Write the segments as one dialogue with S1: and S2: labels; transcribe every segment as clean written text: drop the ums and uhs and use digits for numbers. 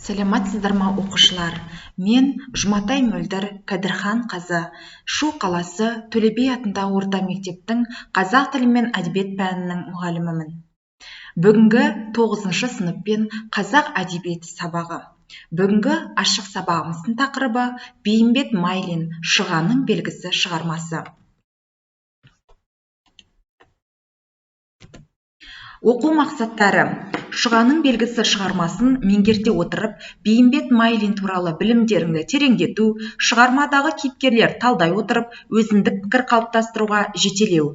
S1: Сәлеметсіздер ма оқушылар? Мен Жұматай Мөлдір Кәдірхан-қазы, Шу қаласы Төле би атындағы орта мектептің қазақ тілі мен әдебиет пәнінің мұғалімімін. Бүгінгі 9 сынып пен қазақ әдебиеті сабағы. Бүгінгі ашық сабағымыздың тақырыбы Бейімбет Майлин «Шұғаның белгісі» шығармасы. Оқу мақсаттары: «Шұғаның белгісі» шығармасын меңгерте отырып, Бейімбет Майлин туралы білімдеріңді тереңдету, шығармадағы кейіпкерлер талдай отырып, өзіндік пікір қалыптастыруға жетелеу.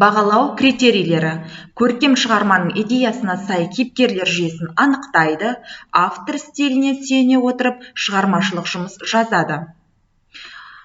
S1: Бағалау критерийлері: көркем шығарманың идеясына сай кейіпкерлер жүйесін анықтайды, автор стиліне сүйене отырып, шығармашылық жұмыс жазады.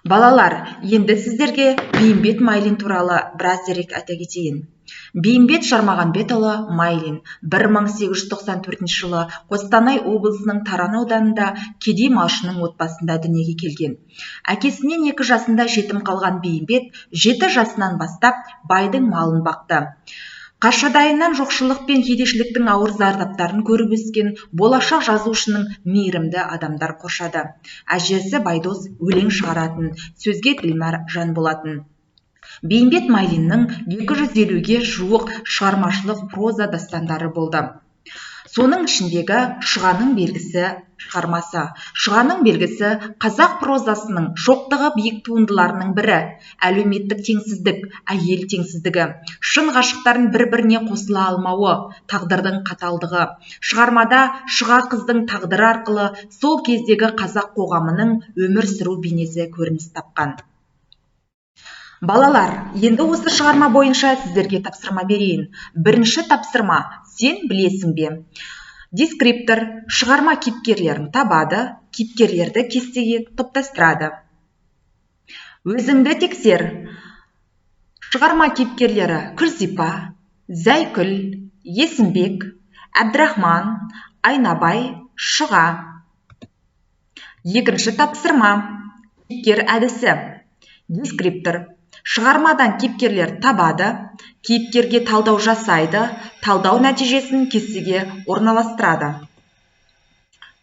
S1: Балалар, енді сіздерге Бейімбет Майлин туралы біраз дерек айта кетейін. Бейімбет Жармағанбетұлы Майлин 1894 жылы Қостанай облысының Таран ауданында кедей малшының отбасында дүниеге келген. Әкесінен 2 жасында жетім қалған Бейімбет 7 жасынан бастап байдың малын бақты. Қаршадайынан жоқшылық пен кедейшіліктің ауыр зардаптарын көріп өскен болашақ жазушының мейірімді адамдар қоршады. Әжесі Байдос өлең шығаратын, сөзге ділмәр жан болатын. Бейімбет Майлиннің 250-ге жуық шығармашылық проза дастандары болды. Соның ішіндегі «Шұғаның белгісі» шығармасы. «Шұғаның белгісі» қазақ прозасының шоқтығы биік туындыларының бірі. Әлеуметтік теңсіздік, әйел теңсіздігі, шын ғашықтардың бір-біріне қосыла алмауы, тағдырдың қаталдығы. Шығармада Шұға қыздың тағдыры арқылы сол кездегі қазақ қоғамының өмір сүру бейнесі көрініс тапқан. Балалар, енді осы шығарма бойынша сіздерге тапсырма берейін. Бірінші тапсырма: сен білесің бе? Дескриптор шығарма кейіпкерлерін табады, кейіпкерлерді кестеге топтастырады. Өзіңді тексер. Шығарма кейіпкерлері: Күлзипа, Зәйкүл, Есімбек, Әбдірахман, Айнабай, Шұға. Екінші тапсырма: кейіпкер әдісі. Дескриптор шығармадан кейіпкерлер табады, кейіпкерге талдау жасайды, талдау нәтижесін кестеге орналастырады.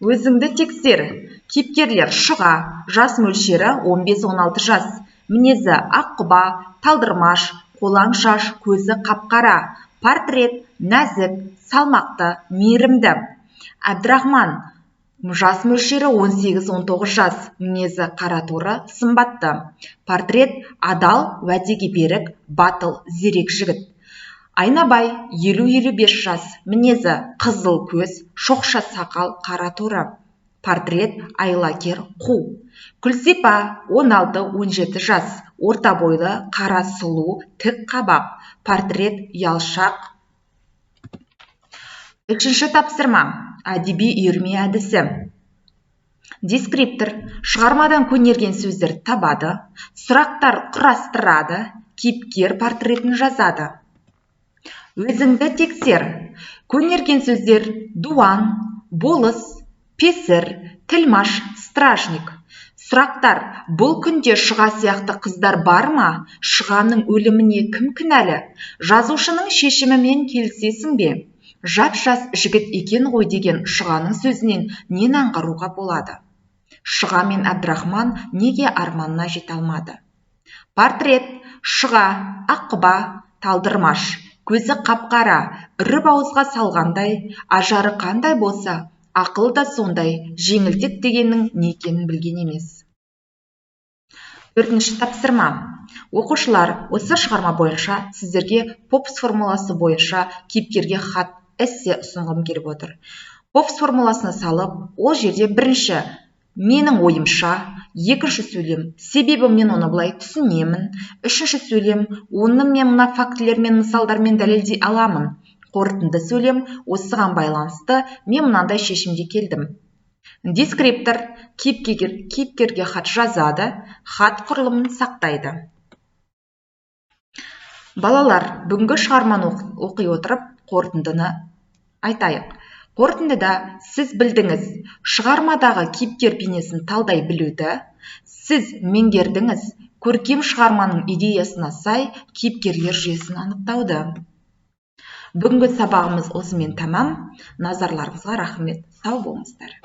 S1: Өзіңді тексер. Кейіпкерлер: Шұға, жас мөлшері 15-16 жас, мінезі аққұба, талдырмаш, қолаң шаш, көзі қап-қара, портрет нәзік, салмақты, мейірімді. Әбдірахман, жас мөлшері 18-19 жас, мінезі қара-торы, сымбатты, портрет адал, уәдеге берік, батыл, зерек жігіт. Айнабай, 50-55 жас, мінезі қызыл көз, шоқша сақал, қара-торы, портрет айлакер, қу. Күлзипа, 16-17 жас, орта бойлы, қара сұлу, тік қабақ, портрет ұялшақ. Үшінші тапсырма: әдеби үйірме әдісі. Дескриптор шығармадан көнерген сөздер табады, сұрақтар құрастырады, кейіпкер портретін жазады. Өзіңді тексер. Көнерген сөздер: дуан, болыс, песір, тілмаш, стражник. Сұрақтар: бұл күнде Шұға сияқты қыздар бар ма? Шұғаның өліміне кім кінәлі? Жазушының шешімімен келісесің бе? Жап-жас жігіт екен ғой деген Шұғаның сөзінен нені аңғаруға болады? Шұға мен Әбдірахман неге арманына жете алмады? Портрет: Шұға, аққұба, талдырмаш, көзі қап-қара, үріп ауызға салғандай, ажары қандай болса, ақылы да сондай, жеңілтек дегеннің не екенін білген емес. Төртінші тапсырма. Оқушылар, осы шығарма бойынша сіздерге Попс формуласы бойынша кейіпкерге хат, эссе ұсынғым келіп отыр. Попс формуласына салып, ол жерде бірінші: менің ойымша, екінші сөйлем: себебі мен оны былай түсінемін, үшінші сөйлем: оны мен мына фактілермен, мысалдармен дәлелдей аламын, қорытынды сөйлем: осыған байланысты мен мынандай шешімге келдім. Дескриптор кейіпкерге хат жазады, хат құрылымын сақтайды. Балалар, бүгінгі шығарманы оқи отырып, қорытындыны айтайық. Қорытындыда сіз білдіңіз: шығармадағы кейіпкер бейнесін талдай білуді, сіз меңгердіңіз: көркем шығарманың идеясына сай кейіпкерлер жүйесін анықтауды. Бүгінгі сабағымыз осымен тамам. Назарларыңызға рахмет. Сау болыңыздар.